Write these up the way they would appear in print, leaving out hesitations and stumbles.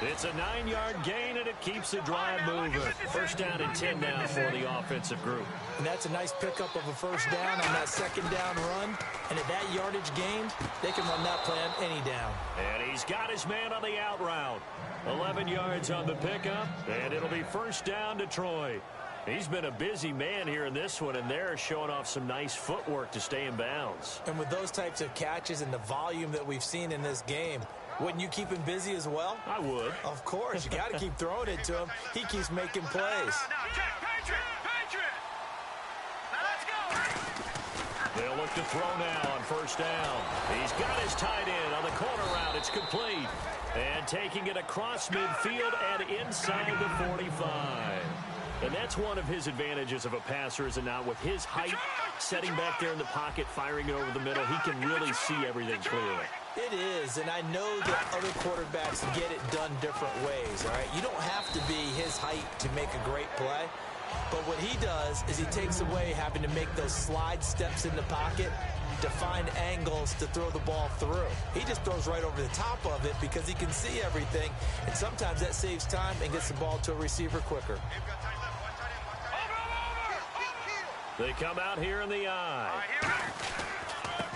It's a 9-yard gain, and it keeps the drive moving. First down and 10 now for the offensive group. And that's a nice pickup of a first down on that second down run. And at that yardage gain, they can run that play on any down. And he's got his man on the out route. 11 yards on the pickup, and it'll be first down Detroit. He's been a busy man here in this one, and they're showing off some nice footwork to stay in bounds. And with those types of catches and the volume that we've seen in this game, wouldn't you keep him busy as well? I would. Of course. You got to keep throwing it to him. He keeps making plays. Now, Patriot! Now, let's go! They'll look to throw now on first down. He's got his tight end on the corner route. It's complete. And taking it across midfield and inside the 45. And that's one of his advantages of a passer, is it not? With his height, setting back there in the pocket, firing it over the middle, he can really see everything clearly. It is, and I know that other quarterbacks get it done different ways, all right? You don't have to be his height to make a great play. But what he does is he takes away having to make those slide steps in the pocket to find angles to throw the ball through. He just throws right over the top of it because he can see everything, and sometimes that saves time and gets the ball to a receiver quicker. They come out here in the eye.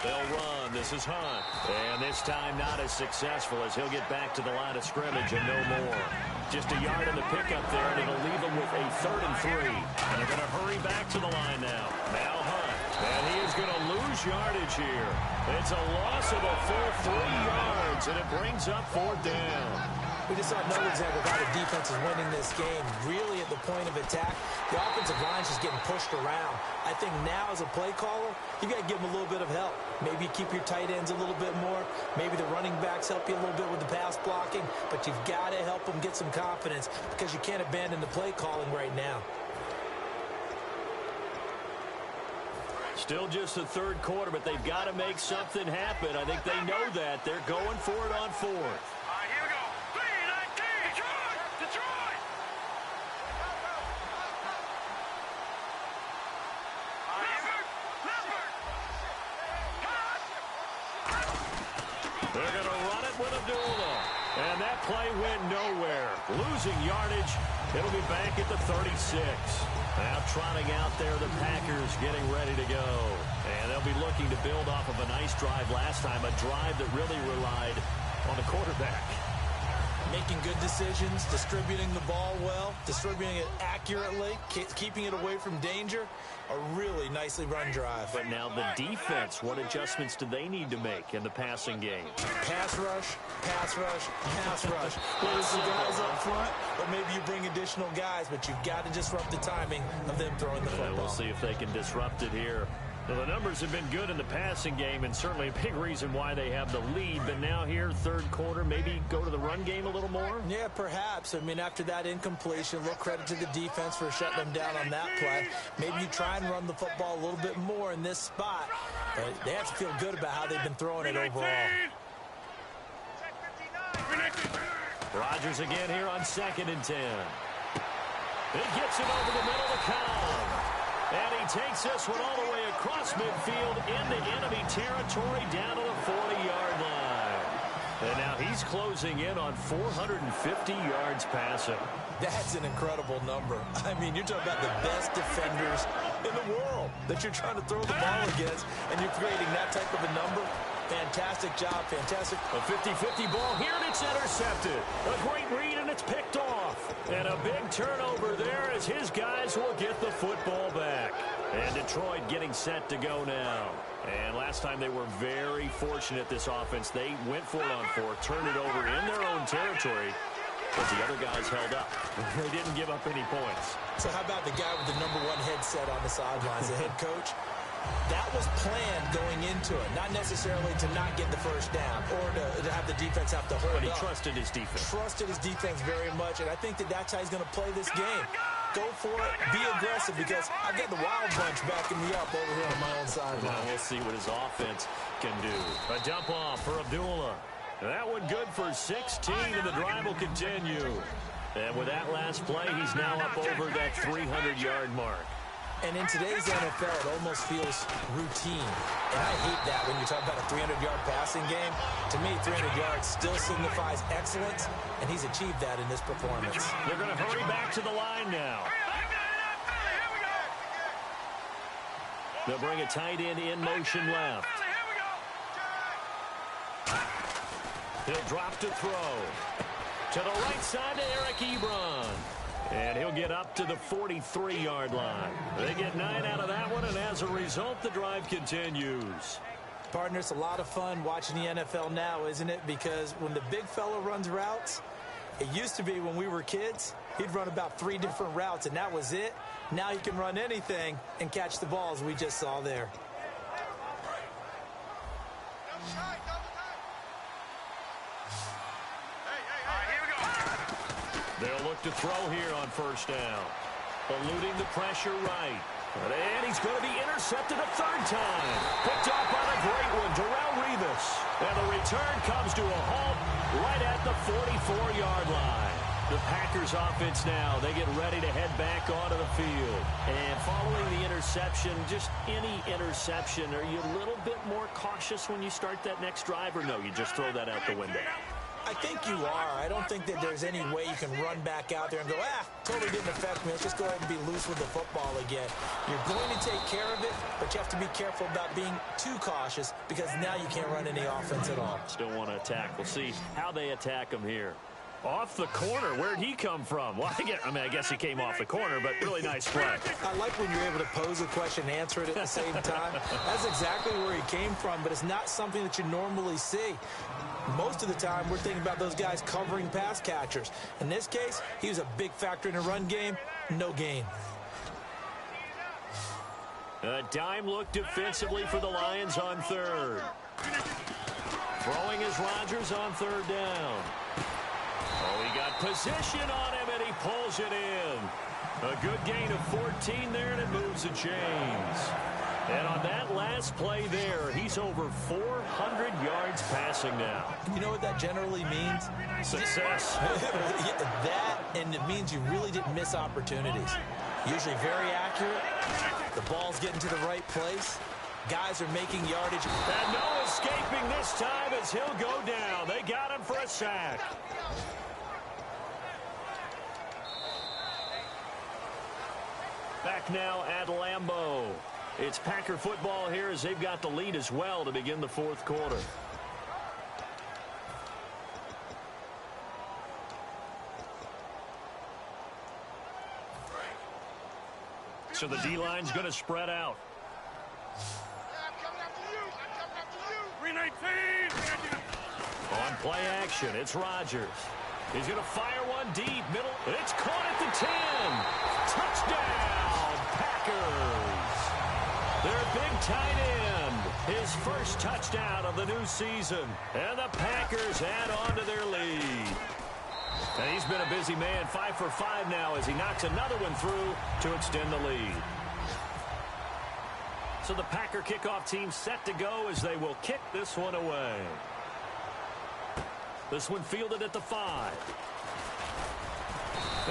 They'll run. This is Hunt. And this time not as successful, as he'll get back to the line of scrimmage and no more. Just a yard in the pickup there, and it'll leave them with a 3rd and 3. And they're going to hurry back to the line now. Now Hunt. And he is going to lose yardage here. It's a loss of a full 3 yards, and it brings up 4th down. We just saw another example of how the defense is winning this game. Really at the point of attack, the offensive line's just getting pushed around. I think now as a play caller, you got to give them a little bit of help. Maybe keep your tight ends a little bit more. Maybe the running backs help you a little bit with the pass blocking. But you've got to help them get some confidence because you can't abandon the play calling right now. Still just the 3rd quarter, but they've got to make something happen. I think they know that. They're going for it on 4th. They're going to run it with Abdullah. And that play went nowhere. Losing yardage. It'll be back at the 36. Now trotting out there, the Packers getting ready to go. And they'll be looking to build off of a nice drive last time, a drive that really relied on the quarterback. Making good decisions, distributing the ball well, distributing it accurately, keeping it away from danger. A really nicely run drive. But now the defense, what adjustments do they need to make in the passing game? Pass rush, pass rush, pass rush. Whether it's the guys up front, or maybe you bring additional guys, but you've got to disrupt the timing of them throwing the football. We'll see if they can disrupt it here. Well, the numbers have been good in the passing game, and certainly a big reason why they have the lead. But now here, 3rd quarter, maybe go to the run game a little more? Yeah, perhaps. I mean, after that incompletion, a little credit to the defense for shutting them down on that play. Maybe you try and run the football a little bit more in this spot. But they have to feel good about how they've been throwing it overall. Rodgers again here on 2nd and 10. He gets it over the middle to Cobb. And he takes this one all the way across midfield into enemy territory down to the 40-yard line. And now he's closing in on 450 yards passing. That's an incredible number. I mean, you're talking about the best defenders in the world that you're trying to throw the ball against, and you're creating that type of a number. Fantastic job, fantastic. A 50-50 ball here, and it's intercepted. A great read, and it's picked off. And a big turnover there as his guys will get the football back. And Detroit getting set to go now. And last time they were very fortunate, this offense. They went for it on 4th, turned it over in their own territory, but the other guys held up. They didn't give up any points. So how about the guy with the #1 headset on the sidelines, the head coach? That was planned going into it, not necessarily to not get the first down or to have the defense have to hold up. But he trusted his defense. Trusted his defense very much, and I think that's how he's going to play this game. Go for it, be aggressive, because I've got the Wild Bunch backing me up over here on my own sideline. Now we'll see what his offense can do. A dump off for Abdullah. That one good for 16, and the drive will continue. And with that last play, he's now up over that 300-yard mark. And in today's NFL, it almost feels routine. And I hate that when you talk about a 300-yard passing game. To me, 300 yards still signifies excellence, and he's achieved that in this performance. They're going to hurry back to the line now. They'll bring a tight end in motion left. He'll drop to throw. To the right side to Eric Ebron. And he'll get up to the 43-yard line. They get 9 out of that one, and as a result, the drive continues. Partner, it's a lot of fun watching the NFL now, isn't it? Because when the big fella runs routes, it used to be when we were kids, he'd run about 3 different routes, and that was it. Now he can run anything and catch the balls we just saw there. They'll look to throw here on first down. Eluding the pressure right. And he's going to be intercepted a third time. Picked off by the great one, Darrelle Revis. And the return comes to a halt right at the 44-yard line. The Packers offense now, they get ready to head back onto the field. And following the interception, just any interception, are you a little bit more cautious when you start that next drive, or no, you just throw that out the window? I think you are. I don't think that there's any way you can run back out there and go, totally didn't affect me. Let's just go ahead and be loose with the football again. You're going to take care of it, but you have to be careful about being too cautious because now you can't run any offense at all. Still want to attack. We'll see how they attack him here. Off the corner. Where'd he come from? Well, I guess he came off the corner, but really nice play. I like when you're able to pose a question and answer it at the same time. That's exactly where he came from, but it's not something that you normally see. Most of the time, we're thinking about those guys covering pass catchers. In this case, he was a big factor in the run game. No gain. A dime look defensively for the Lions on third. Throwing is Rodgers on third down. Oh, he got position on him, and he pulls it in. A good gain of 14 there, and it moves the chains. And on that last play there, he's over 400 yards passing now. You know what that generally means? Success. That, and it means you really didn't miss opportunities. Usually very accurate. The ball's getting to the right place. Guys are making yardage. And no escaping this time as he'll go down. They got him for a sack. Back now at Lambeau. It's Packer football here as they've got the lead as well to begin the fourth quarter. So the D-line's going to spread out. On play action, it's Rodgers. He's going to fire one deep, middle. It's caught at the 10. Touchdown, Packers. Their big tight end, his first touchdown of the new season. And the Packers add on to their lead. And he's been a busy man, 5 for 5 now as he knocks another one through to extend the lead. So the Packer kickoff team set to go as they will kick this one away. This one fielded at the 5.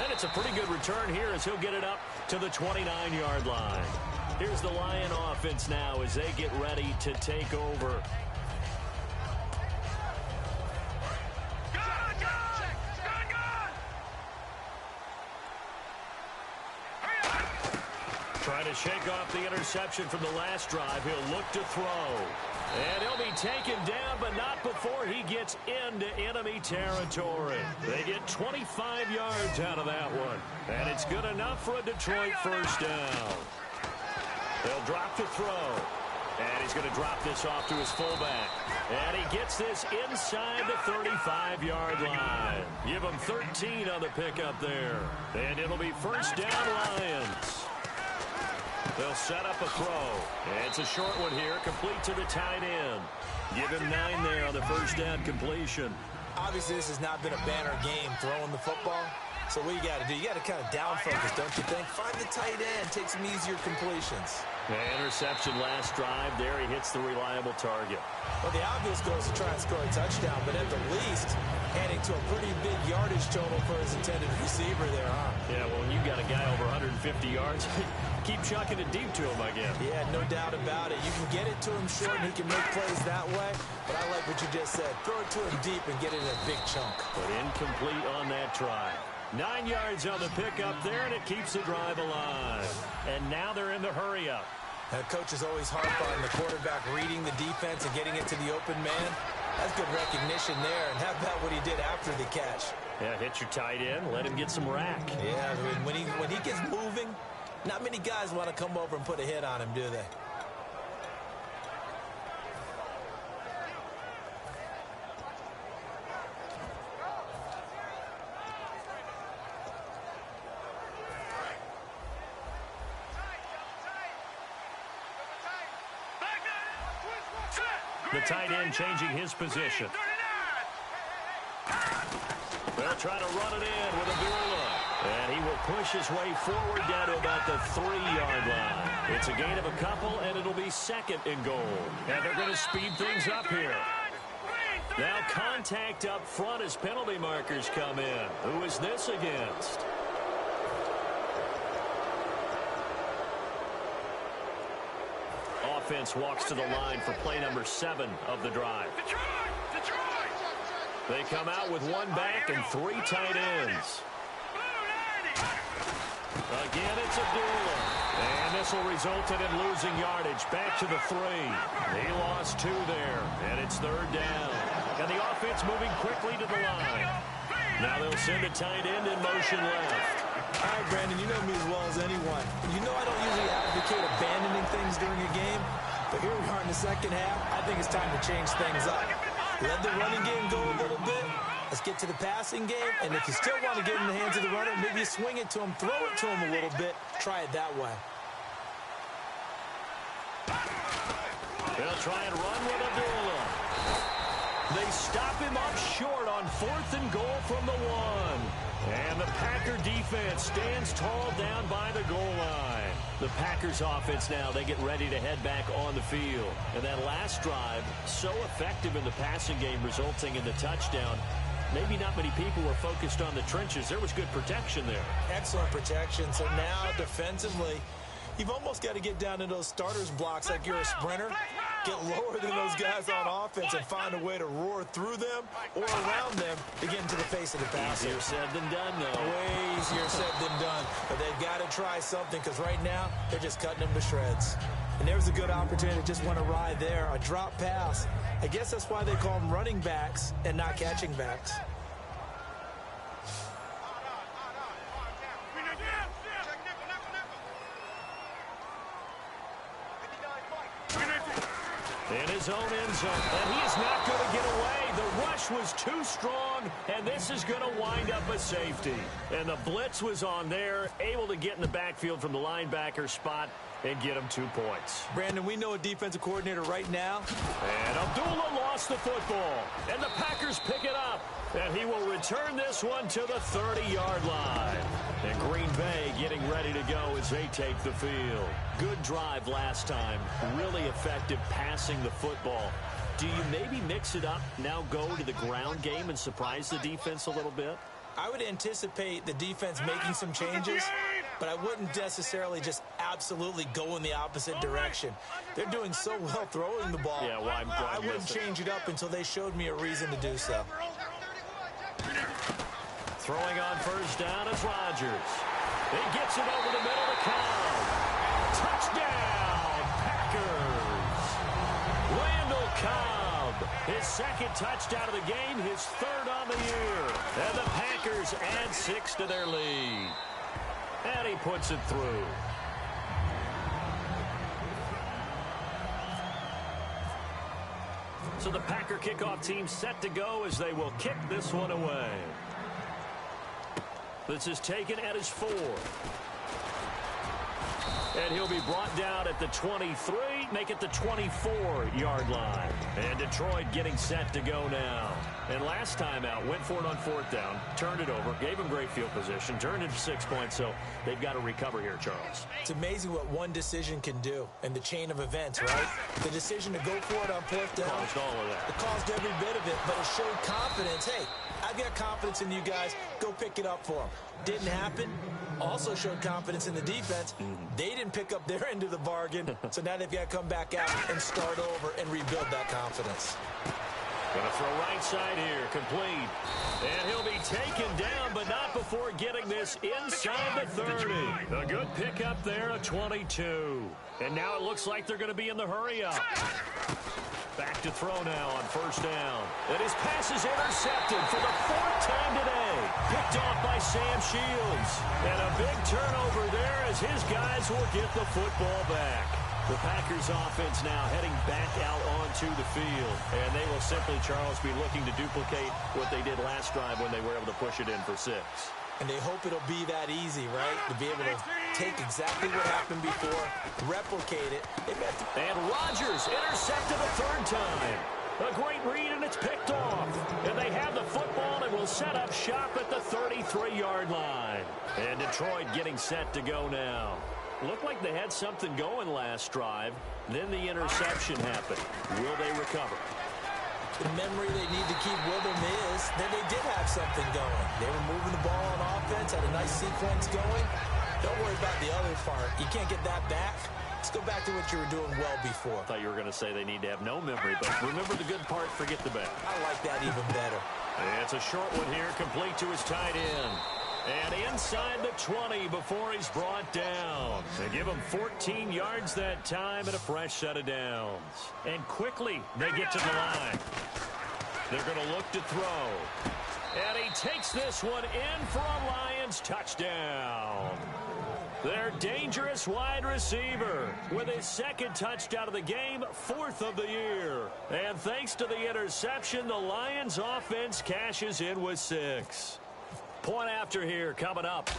And it's a pretty good return here as he'll get it up to the 29-yard line. Here's the Lion offense now as they get ready to take over. Trying to shake off the interception from the last drive. He'll look to throw. And he'll be taken down, but not before he gets into enemy territory. They get 25 yards out of that one. And it's good enough for a Detroit first down. They'll drop to throw. And he's going to drop this off to his fullback. And he gets this inside the 35-yard line. Give him 13 on the pickup there. And it'll be first down Lions. They'll set up a throw. It's a short one here, complete to the tight end. Give him 9 there on the first down completion. Obviously, this has not been a banner game throwing the football. So what you got to do, you got to kind of down focus, don't you think? Find the tight end, take some easier completions. Interception last drive. There he hits the reliable target. Well, the obvious goal is to try and score a touchdown, but at the least, adding to a pretty big yardage total for his intended receiver there, huh? Yeah, well, you got a guy over 150 yards. Keep chucking it deep to him, I guess. Yeah, no doubt about it. You can get it to him short, and he can make plays that way. But I like what you just said. Throw it to him deep and get it in a big chunk. But incomplete on that try. 9 yards on the pickup there, and it keeps the drive alive. And now they're in the hurry-up. Coach is always harp on the quarterback reading the defense and getting it to the open man. That's good recognition there. And how about what he did after the catch? Yeah, hit your tight end, let him get some rack. Yeah, when he gets moving, not many guys want to come over and put a hit on him, do they? The tight end changing his position. They'll try to run it in with Abdullah. And he will push his way forward down to about the 3-yard line. It's a gain of a couple, and it'll be second and goal. And they're going to speed things up here. Now contact up front as penalty markers come in. Who is this against? Offense walks to the line for play number 7 of the drive. They come out with one back and 3 tight ends. Again, it's Abdullah. And this will result in him losing yardage. Back to the 3. He lost 2 there. And it's 3rd down. And the offense moving quickly to the line. Now they'll send a tight end in motion left. All right, Brandon, you know me as well as anyone. You know I don't usually advocate abandoning things during a game. But here we are in the second half. I think it's time to change things up. Let the running game go a little bit. Let's get to the passing game. And if you still want to get in the hands of the runner, maybe you swing it to him, throw it to him a little bit. Try it that way. They'll try and run with Abdullah. They stop him up short on 4th and goal from the 1. And the Packer defense stands tall down by the goal line. The Packers offense now, they get ready to head back on the field. And that last drive, so effective in the passing game, resulting in the touchdown. Maybe not many people were focused on the trenches. There was good protection there. Excellent protection. So now defensively, you've almost got to get down to those starters blocks like you're a sprinter. Get lower than those guys on offense and find a way to roar through them or around them to get into the face of the passer. Easier said than done, though. Way easier said than done. But they've got to try something because right now they're just cutting them to shreds. And there's a good opportunity to just want to ride there. A drop pass. I guess that's why they call them running backs and not catching backs. In his own end zone, and he is not going to get away. The rush was too strong, and this is going to wind up a safety. And the blitz was on there, able to get in the backfield from the linebacker spot and get him 2 points. Brandon, we know a defensive coordinator right now. And Abdullah lost the football, and the Packers pick it up. And he will return this one to the 30-yard line. And Green Bay getting ready to go as they take the field. Good drive last time. Really effective passing the football. Do you maybe mix it up, now go to the ground game and surprise the defense a little bit? I would anticipate the defense making some changes, but I wouldn't necessarily just absolutely go in the opposite direction. They're doing so well throwing the ball. Yeah, well, I wouldn't change it up until they showed me a reason to do so. Throwing on first down is Rodgers. He gets it over the middle of Cobb. Touchdown, Packers. Randall Cobb, his 2nd touchdown of the game, his 3rd on the year. And the Packers add 6 to their lead. And he puts it through. So the Packer kickoff team set to go as they will kick this one away. This is taken at his 4. And he'll be brought down at the 23, make it the 24-yard line. And Detroit getting set to go now. And last time out, went for it on 4th down, turned it over, gave him great field position, turned it to 6 points, so they've got to recover here, Charles. It's amazing what one decision can do in the chain of events, right? The decision to go for it on 4th down. Caused all of that. It caused every bit of it, but it showed confidence. Hey, I've got confidence in you guys. Go pick it up for them. Didn't happen. Also showed confidence in the defense. They didn't pick up their end of the bargain, so now they've got to come back out and start over and rebuild that confidence. Going to throw right side here, complete. And he'll be taken down, but not before getting this inside the 30. A good pickup there, a 22. And now it looks like they're going to be in the hurry-up. Back to throw now on 1st down. And his pass is intercepted for the 4th time today. Picked off by Sam Shields. And a big turnover there as his guys will get the football back. The Packers offense now heading back out onto the field. And they will simply, Charles, be looking to duplicate what they did last drive when they were able to push it in for 6. And they hope it'll be that easy, right? To be able to take exactly what happened before, replicate it. And Rodgers intercepted a 3rd time. A great read, and it's picked off. And they have the football and will set up shop at the 33-yard line. And Detroit getting set to go now. Looked like they had something going last drive. Then the interception happened. Will they recover? The memory they need to keep with them is that they did have something going. They were moving the ball on offense, had a nice sequence going. Don't worry about the other part. You can't get that back. Let's go back to what you were doing well before. I thought you were going to say they need to have no memory, but remember the good part, forget the bad. I like that even better. And it's a short one here, complete to his tight end. And inside the 20 before he's brought down. They give him 14 yards that time and a fresh set of downs. And quickly they get to the line. They're going to look to throw. And he takes this one in for a Lions touchdown. Their dangerous wide receiver with his 2nd touchdown of the game, 4th of the year. And thanks to the interception, the Lions offense cashes in with 6. Point after here coming up.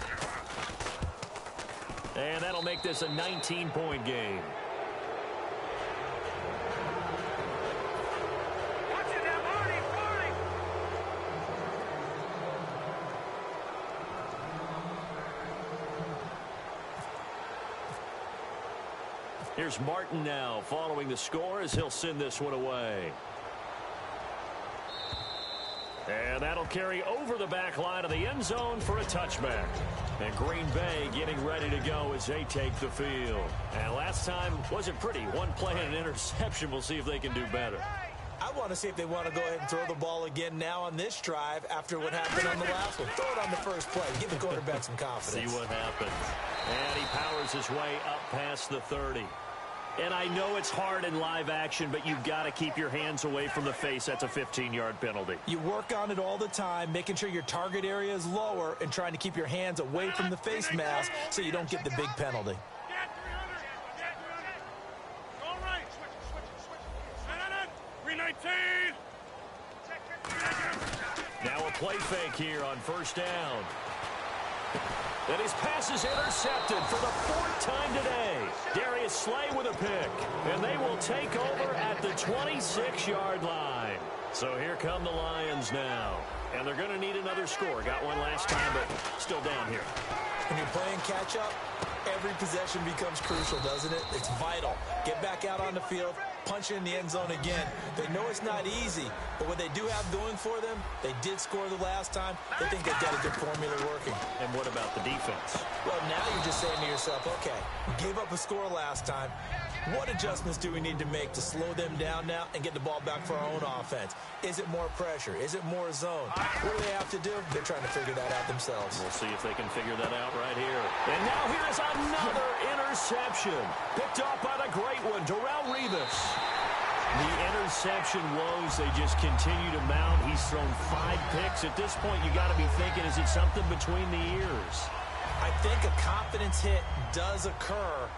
And that'll make this a 19-point game. Watch it now, Marty. Here's Martin now following the score as he'll send this one away. And that'll carry over the back line of the end zone for a touchback. And Green Bay getting ready to go as they take the field. And last time wasn't pretty. One play and an interception. We'll see if they can do better. I want to see if they want to go ahead and throw the ball again now on this drive after what happened on the last one. Throw it on the first play. Give the quarterback some confidence. See what happens. And he powers his way up past the 30. And I know it's hard in live action, but you've got to keep your hands away from the face. That's a 15-yard penalty. You work on it all the time, making sure your target area is lower and trying to keep your hands away from the face mask so you don't get the big penalty. All right. Switch. 319. Now a play fake here on 1st down. And his pass is intercepted for the 4th time today. Darius Slay with a pick. And they will take over at the 26-yard line. So here come the Lions now. And they're going to need another score. Got one last time, but still down here. When you're playing catch-up, every possession becomes crucial, doesn't it? It's vital. Get back out on the field, punch in the end zone again. They know it's not easy, but what they do have going for them, they did score the last time. They think they've got a good formula working. And what about the defense? Well, now you're just saying to yourself, okay, we gave up a score last time. What adjustments do we need to make to slow them down now and get the ball back for our own offense? Is it more pressure? Is it more zone? What do they have to do? They're trying to figure that out themselves. We'll see if they can figure that out right here. And now here is another interception. Picked off by the great one, Darrelle Revis. The interception woes, they just continue to mount. He's thrown 5 picks. At this point, you got to be thinking, is it something between the ears? I think a confidence hit does occur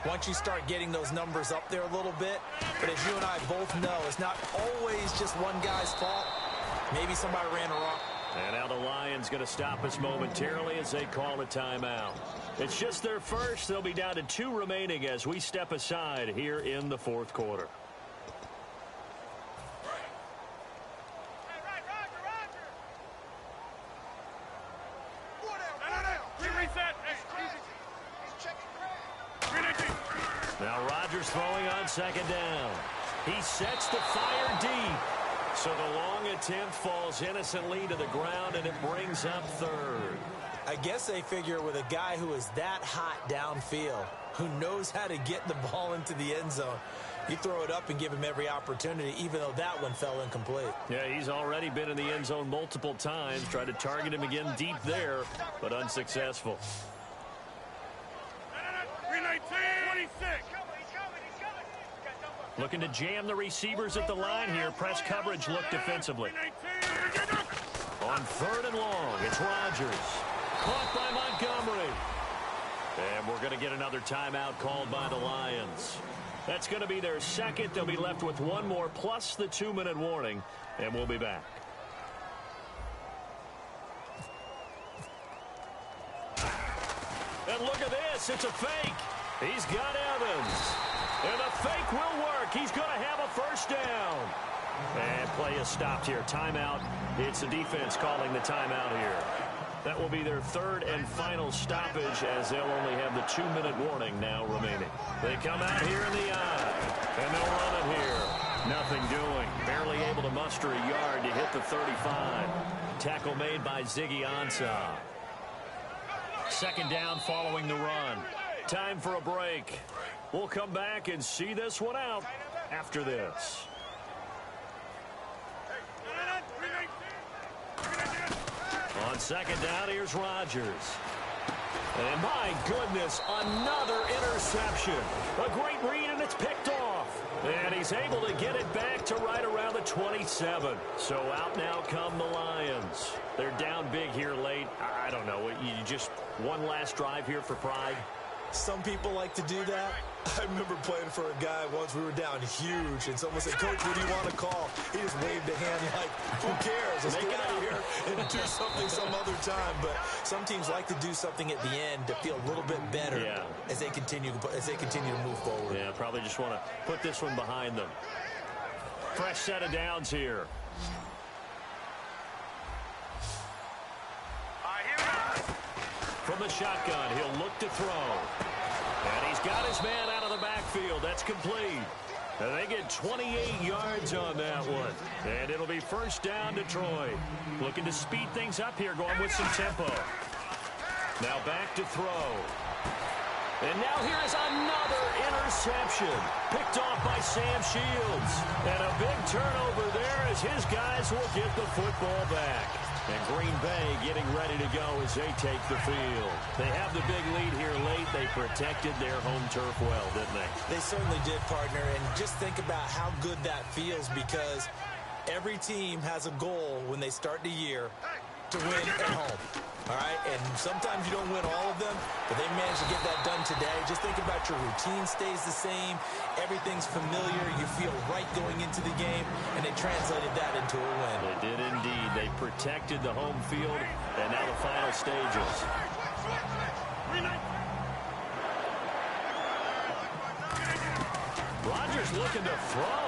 once you start getting those numbers up there a little bit. But as you and I both know, it's not always just one guy's fault. Maybe somebody ran a route. And now the Lions going to stop us momentarily as they call a timeout. It's just their first. They'll be down to 2 remaining as we step aside here in the 4th quarter. Right. Now Rodgers throwing on second down. He sets the fire deep. So the long attempt falls innocently to the ground, and it brings up third. I guess they figure with a guy who is that hot downfield, who knows how to get the ball into the end zone, you throw it up and give him every opportunity, even though that one fell incomplete. Yeah, he's already been in the end zone multiple times. Tried to target him again deep there, but unsuccessful. 26. Looking to jam the receivers at the line here. Press coverage look defensively. On third and long, it's Rodgers. Caught by Montgomery. And we're going to get another timeout called by the Lions. That's going to be their second. They'll be left with one more plus the 2-minute warning, and we'll be back. And look at this. It's a fake. He's got Evans. And the fake will work. He's going to have a first down. And play is stopped here. Timeout. It's the defense calling the timeout here. That will be their third and final stoppage, as they'll only have the 2-minute warning now remaining. They come out here in the eye, and they'll run it here. Nothing doing. Barely able to muster a yard to hit the 35. Tackle made by Ziggy Ansah. Second down following the run. Time for a break. We'll come back and see this one out after this. On second down, here's Rodgers. And my goodness, another interception. A great read, and it's picked off. And he's able to get it back to right around the 27. So out now come the Lions. They're down big here late. I don't know. You just one last drive here for pride. Some people like to do that. I remember playing for a guy once. We were down huge, and someone said, "Coach, what do you want to call?" He just waved a hand like, "Who cares? Let's get out of here and do something some other time." But some teams like to do something at the end to feel a little bit better as they continue to move forward. Yeah, probably just want to put this one behind them. Fresh set of downs here. From the shotgun, he'll look to throw. And he's got his man out of the backfield. That's complete. And they get 28 yards on that one. And it'll be first down, Detroit. Looking to speed things up here, going with some tempo. Now back to throw. And now here's another interception. Picked off by Sam Shields. And a big turnover there as his guys will get the football back. And Green Bay getting ready to go as they take the field. They have the big lead here late. They protected their home turf well, didn't they? They certainly did, partner. And just think about how good that feels, because every team has a goal when they start the year to win at home. All right, and sometimes you don't win all of them, but they managed to get that done today. Just think about your routine stays the same. Everything's familiar. You feel right going into the game, and they translated that into a win. They did indeed. They protected the home field, and now the final stages. Rodgers looking to throw.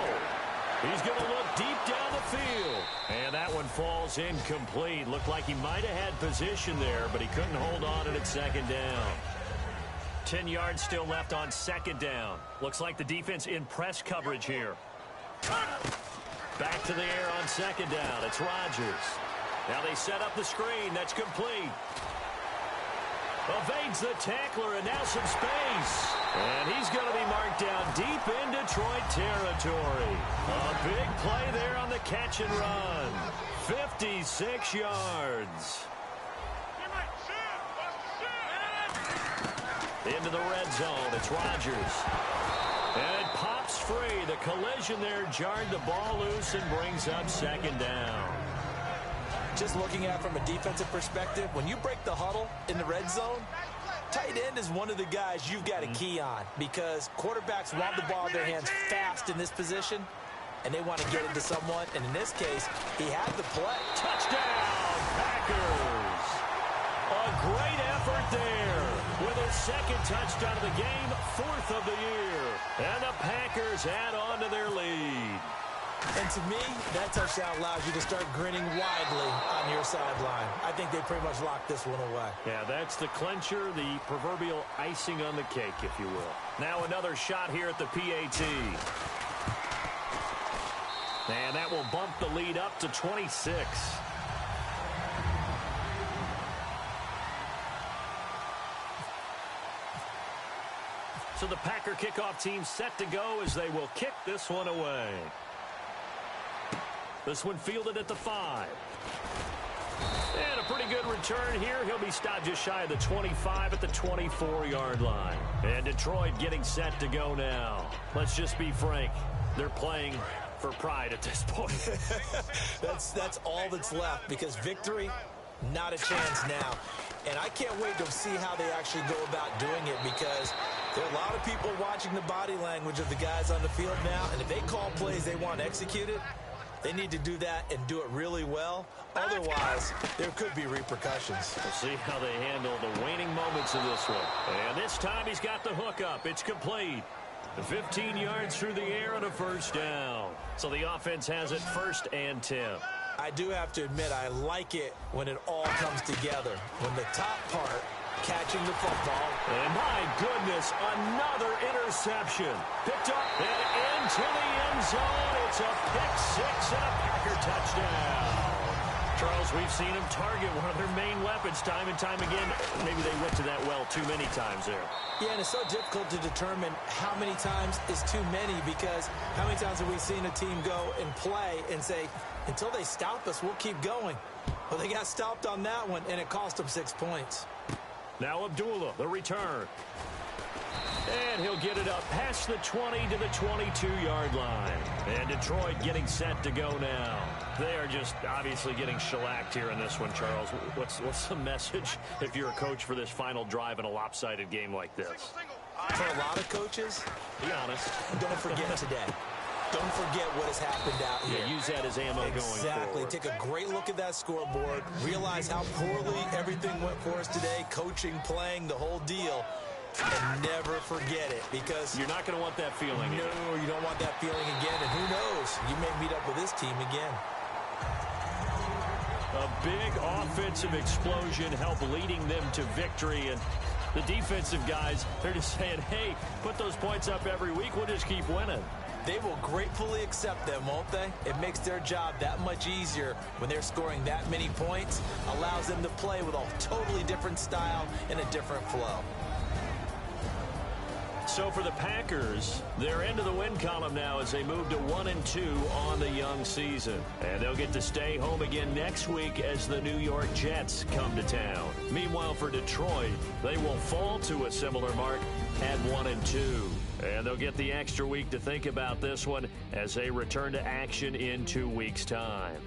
He's going to look deep down the field. And that one falls incomplete. Looked like he might have had position there, but he couldn't hold on it at second down. 10 yards still left on second down. Looks like the defense in press coverage here. Back to the air on second down. It's Rodgers. Now they set up the screen. That's complete. Evades the tackler, and now some space. And he's going to be marked down deep in Detroit territory. A big play there on the catch and run. 56 yards. Into the red zone. It's Rodgers. And it pops free. The collision there jarred the ball loose and brings up second down. Just looking at it from a defensive perspective, when you break the huddle in the red zone, tight end is one of the guys you've got to key on, because quarterbacks want the ball in their hands fast in this position, and they want to get it to someone. And in this case, he had the play. Touchdown, Packers. A great effort there with his second touchdown of the game, fourth of the year. And the Packers add on to their lead. And to me, that touchdown allows you to start grinning widely on your sideline. I think they pretty much locked this one away. Yeah, that's the clincher, the proverbial icing on the cake, if you will. Now another shot here at the PAT. And that will bump the lead up to 26. So the Packer kickoff team set to go as they will kick this one away. This one fielded at the 5. And a pretty good return here. He'll be stopped just shy of the 25 at the 24-yard line. And Detroit getting set to go now. Let's just be frank. They're playing for pride at this point. That's all that's left, because victory, not a chance now. And I can't wait to see how they actually go about doing it, because there are a lot of people watching the body language of the guys on the field now, and if they call plays they want executed, they need to do that and do it really well. Otherwise, there could be repercussions. We'll see how they handle the waning moments of this one. And this time he's got the hook up. It's complete. 15 yards through the air and a first down. So the offense has it 1st and 10. I do have to admit, I like it when it all comes together. When the top part, catching the football. And my goodness, another interception. Picked up and into the end zone. It's a pick-6 and a Packer touchdown. Charles, we've seen them target one of their main weapons time and time again. Maybe they went to that well too many times there. Yeah, and it's so difficult to determine how many times is too many, because how many times have we seen a team go and play and say, until they stop us, we'll keep going. Well, they got stopped on that one, and it cost them 6 points. Now Abdullah, the return. And he'll get it up past the 20 to the 22-yard line. And Detroit getting set to go now. They are just obviously getting shellacked here in this one, Charles. What's the message if you're a coach for this final drive in a lopsided game like this? For a lot of coaches, be honest. Don't forget today. Don't forget what has happened out here. Yeah, use that as ammo going forward. Exactly. Take a great look at that scoreboard. Realize how poorly everything went for us today. Coaching, playing, the whole deal. And never forget it, because you're not going to want that feeling again. No, you don't want that feeling again. And who knows? You may meet up with this team again. A big offensive explosion helped leading them to victory. And the defensive guys, they're just saying, hey, put those points up every week. We'll just keep winning. They will gratefully accept them, won't they? It makes their job that much easier when they're scoring that many points. Allows them to play with a totally different style and a different flow. So for the Packers, they're into the win column now as they move to 1-2 on the young season. And they'll get to stay home again next week as the New York Jets come to town. Meanwhile, for Detroit, they will fall to a similar mark at 1-2. And they'll get the extra week to think about this one as they return to action in 2 weeks' time.